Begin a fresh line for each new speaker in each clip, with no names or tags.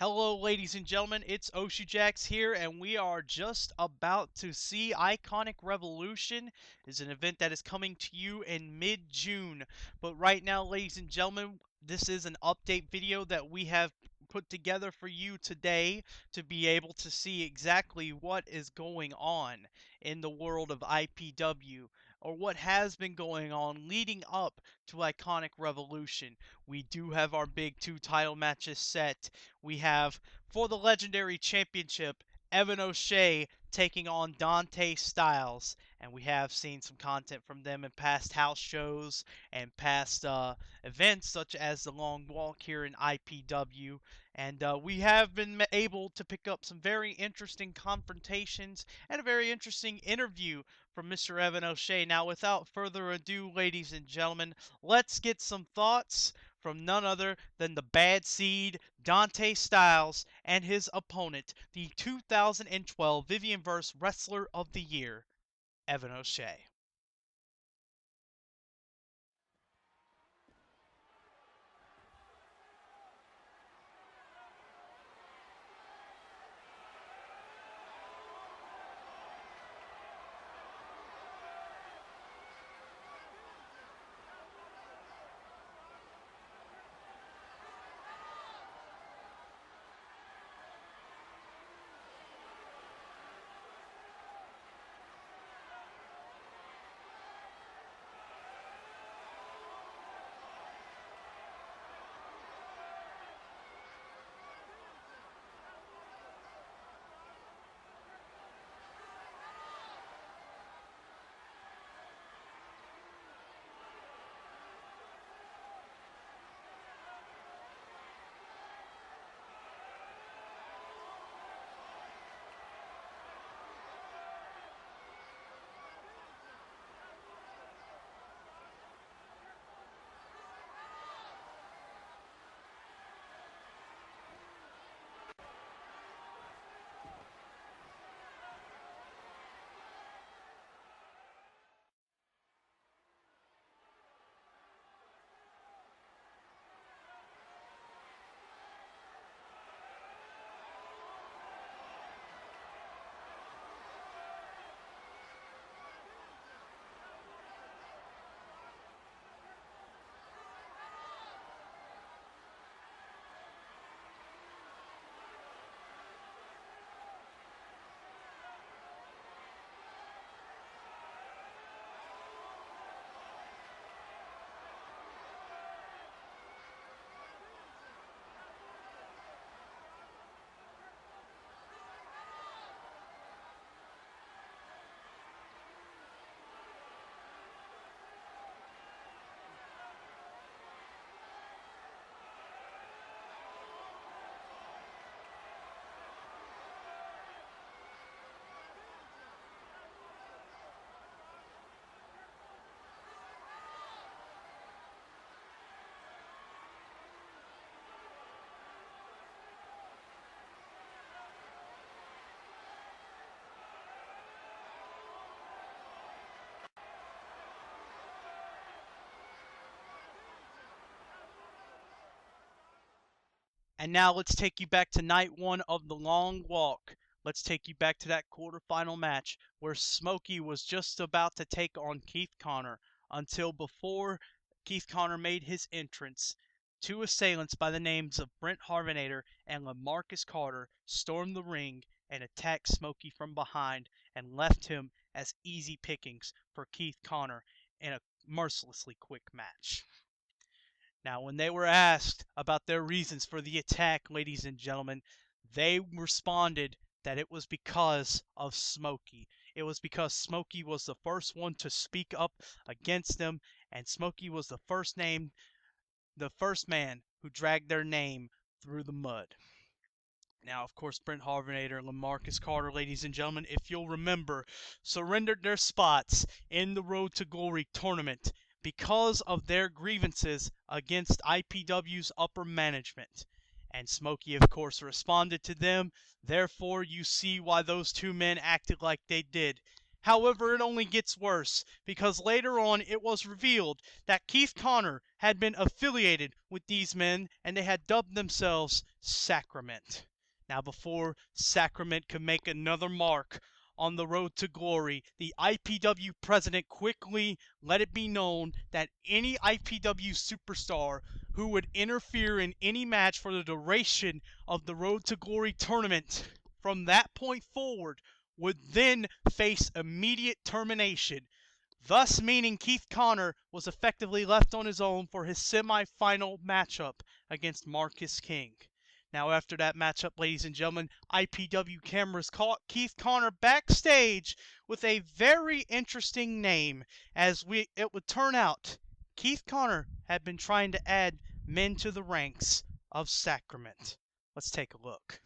Hello, ladies and gentlemen, it's Oshujax here, and we are just about to see Iconic Revolution. It's an event that is coming to you in mid-June. But right now, ladies and gentlemen, this is an update video that we have put together for you today to be able to see exactly what is going on in the world of IPW, or what has been going on leading up to Iconic Revolution. We do have our big 2 title matches set. We have, for the Legendary Championship, Evan O'Shea taking on Dante Styles. And we have seen some content from them in past house shows and past events, such as the Long Walk here in IPW. And we have been able to pick up some very interesting confrontations and a very interesting interview from Mr. Evan O'Shea. Now, without further ado, ladies and gentlemen, let's get some thoughts from none other than the bad seed Dante Styles and his opponent, the 2012 Vivianverse Wrestler of the Year, Evan O'Shea. And now let's take you back to night 1 of the Long Walk. Let's take you back to that quarterfinal match where Smokey was just about to take on Keith Connor, until before Keith Connor made his entrance, 2 assailants by the names of Brent Harvenator and LaMarcus Carter stormed the ring and attacked Smokey from behind and left him as easy pickings for Keith Connor in a mercilessly quick match. Now, when they were asked about their reasons for the attack, ladies and gentlemen, they responded that it was because of Smokey. It was because Smokey was the first one to speak up against them, and Smokey was the first man who dragged their name through the mud. Now, of course, Brent Harvenator and LaMarcus Carter, ladies and gentlemen, if you'll remember, surrendered their spots in the Road to Glory tournament because of their grievances against IPW's upper management. And Smokey, of course, responded to them. Therefore, you see why those 2 men acted like they did. However, it only gets worse, because later on it was revealed that Keith Connor had been affiliated with these men, and they had dubbed themselves Sacrament. Now, before Sacrament could make another mark on the road to glory, the IPW president quickly let it be known that any IPW superstar who would interfere in any match for the duration of the Road to Glory tournament from that point forward would then face immediate termination, thus meaning Keith Connor was effectively left on his own for his semi-final matchup against Marcus King. Now, after that matchup, ladies and gentlemen, IPW cameras caught Keith Connor backstage with a very interesting name. It would turn out, Keith Connor had been trying to add men to the ranks of Sacrament. Let's take a look.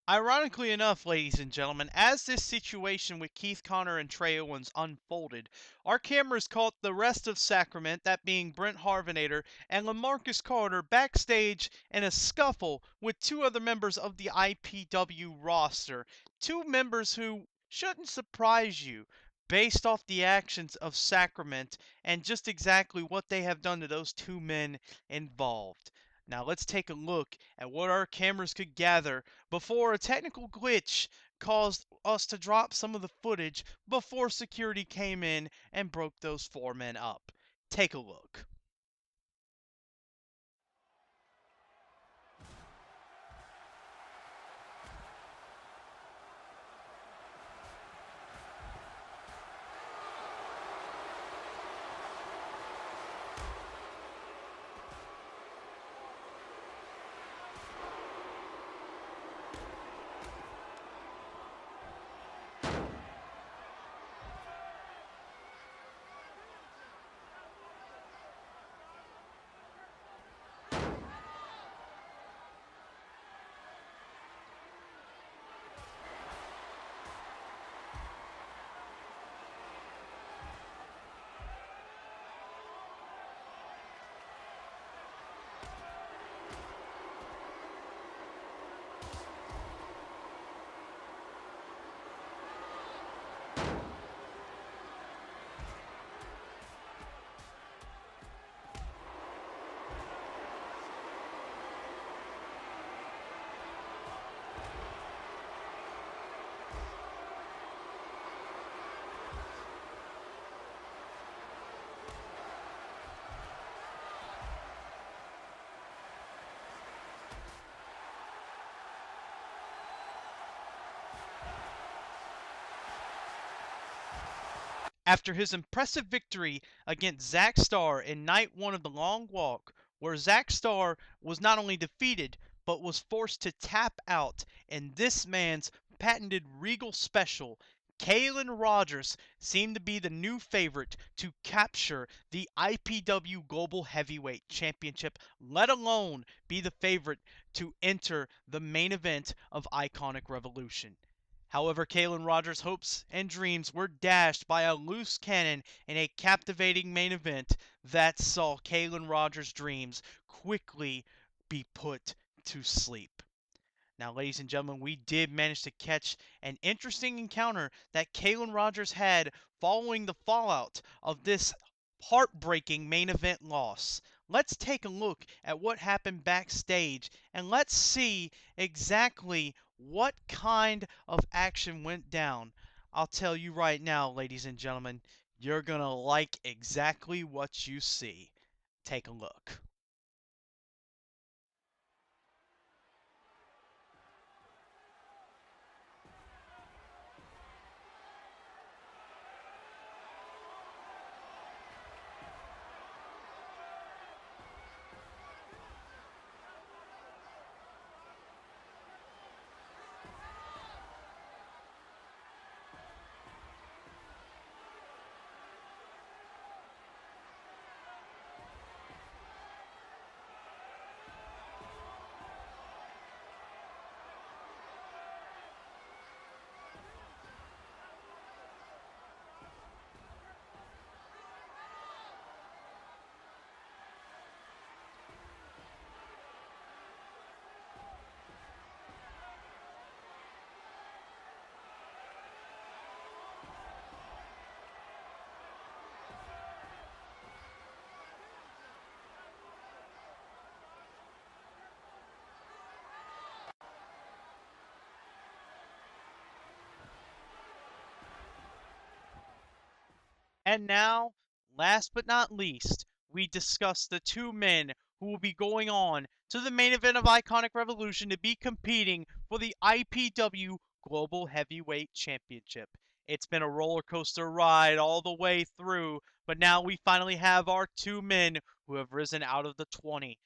Ironically enough, ladies and gentlemen, as this situation with Keith Connor and Trey Owens unfolded, our cameras caught the rest of Sacrament, that being Brent Harvenator and LaMarcus Carter, backstage in a scuffle with two other members of the IPW roster. Two members who shouldn't surprise you based off the actions of Sacrament and just exactly what they have done to those two men involved. Now let's take a look at what our cameras could gather before a technical glitch caused us to drop some of the footage before security came in and broke those four men up. Take a look. After his impressive victory against Zack Starr in night one of the Long Walk, where Zack Starr was not only defeated, but was forced to tap out in this man's patented Regal Special, Kalen Rogers seemed to be the new favorite to capture the IPW Global Heavyweight Championship, let alone be the favorite to enter the main event of Iconic Revolution. However, Kalen Rogers' hopes and dreams were dashed by a loose cannon in a captivating main event that saw Kalen Rogers' dreams quickly be put to sleep. Now, ladies and gentlemen, we did manage to catch an interesting encounter that Kalen Rogers had following the fallout of this heartbreaking main event loss. Let's take a look at what happened backstage and let's see exactly what kind of action went down. I'll tell you right now, ladies and gentlemen, you're gonna like exactly what you see. Take a look. And now, last but not least, we discuss the two men who will be going on to the main event of Iconic Revolution to be competing for the IPW Global Heavyweight Championship. It's been a roller coaster ride all the way through, but now we finally have our two men who have risen out of the 20.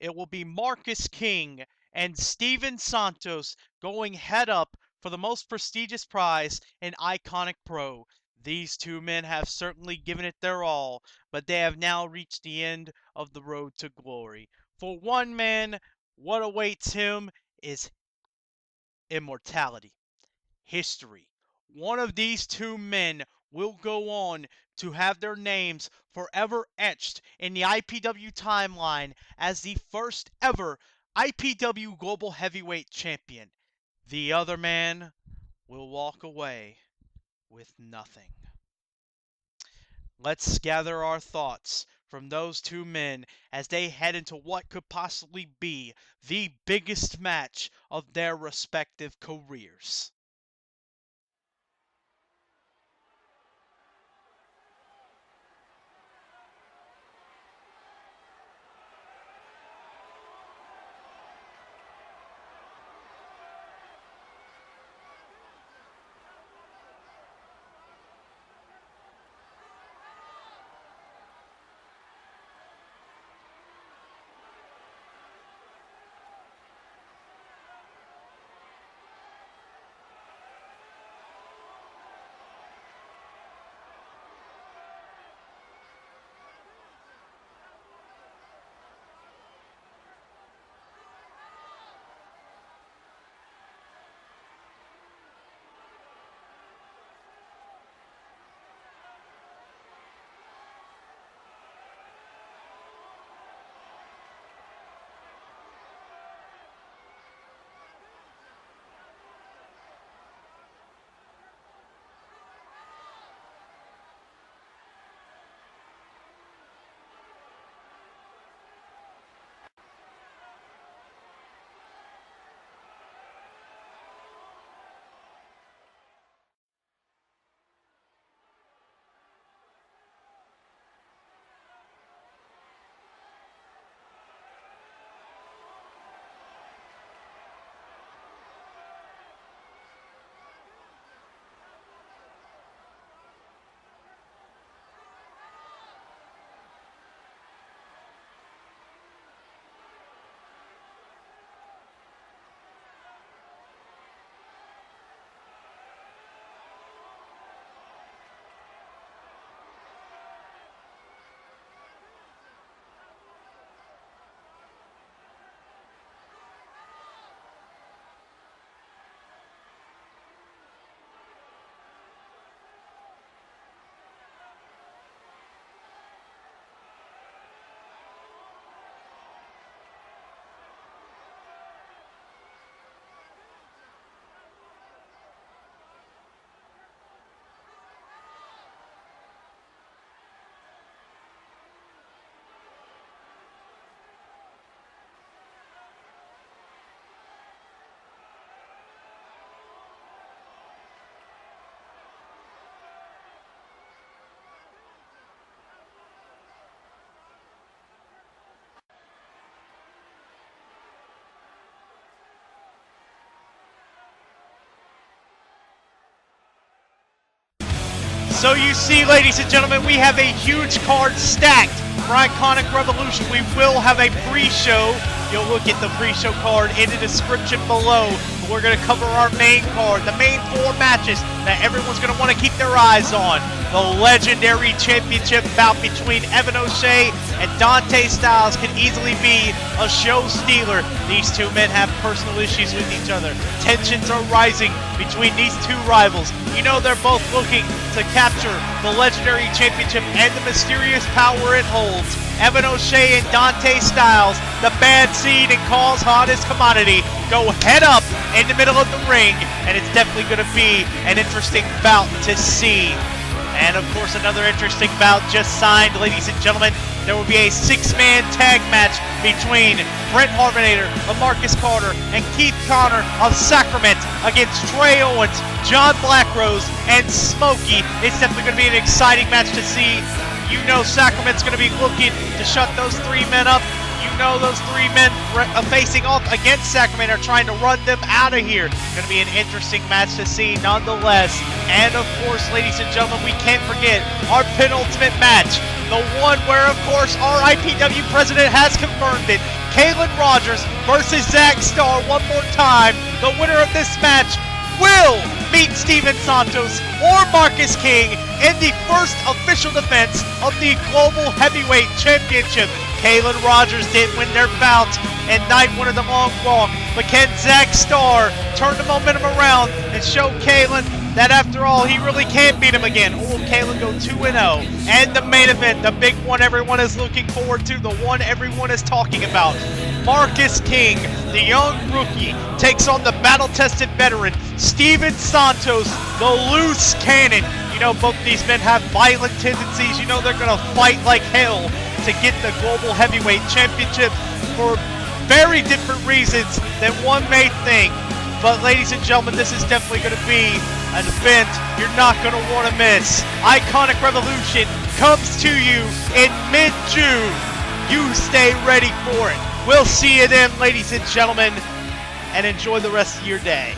It will be Marcus King and Steven Santos going head up for the most prestigious prize in Iconic Pro. These two men have certainly given it their all, but they have now reached the end of the road to glory. For one man, what awaits him is immortality, history. One of these two men will go on to have their names forever etched in the IPW timeline as the first ever IPW Global Heavyweight Champion. The other man will walk away with nothing. Let's gather our thoughts from those two men as they head into what could possibly be the biggest match of their respective careers. So you see, ladies and gentlemen, we have a huge card stacked for Iconic Revolution. We will have a pre-show. You'll look at the pre-show card in the description below. We're going to cover our main card, the main 4 matches that everyone's going to want to keep their eyes on. The legendary championship bout between Evan O'Shea and Dante Styles can easily be a show stealer. These two men have personal issues with each other. Tensions are rising between these two rivals. You know they're both looking to capture the legendary championship and the mysterious power it holds. Evan O'Shea and Dante Styles, the bad seed and Call's hottest commodity, go head up in the middle of the ring, and it's definitely going to be an interesting bout to see. And of course, another interesting bout just signed, ladies and gentlemen. There will be a 6-man tag match between Brent Harvinator, LaMarcus Carter, and Keith Connor of Sacrament against Trey Owens, John Blackrose, and Smokey. It's definitely going to be an exciting match to see. You know Sacrament's going to be looking to shut those 3 men up. You know those 3 men facing off against Sacrament are trying to run them out of here. Going to be an interesting match to see nonetheless. And of course, ladies and gentlemen, we can't forget our penultimate match. The one where, of course, our iPW president has confirmed it. Kalen Rogers versus Zach Starr one more time. The winner of this match will meet Steven Santos or Marcus King in the first official defense of the Global Heavyweight Championship. Kalen Rogers did win their bout in night 1 of the Long Walk, but can Zach Starr turn the momentum around and show Kalen that after all, he really can beat him again? Or will Kalen go 2-0? And the main event, the big one everyone is looking forward to, the one everyone is talking about. Marcus King, the young rookie, takes on the battle-tested veteran, Steven Santos, the loose cannon. You know, both these men have violent tendencies. You know they're going to fight like hell to get the Global Heavyweight Championship for very different reasons than one may think. But ladies and gentlemen, this is definitely going to be an event you're not going to want to miss. Iconic Revolution comes to you in mid-June. You stay ready for it. We'll see you then, ladies and gentlemen, and enjoy the rest of your day.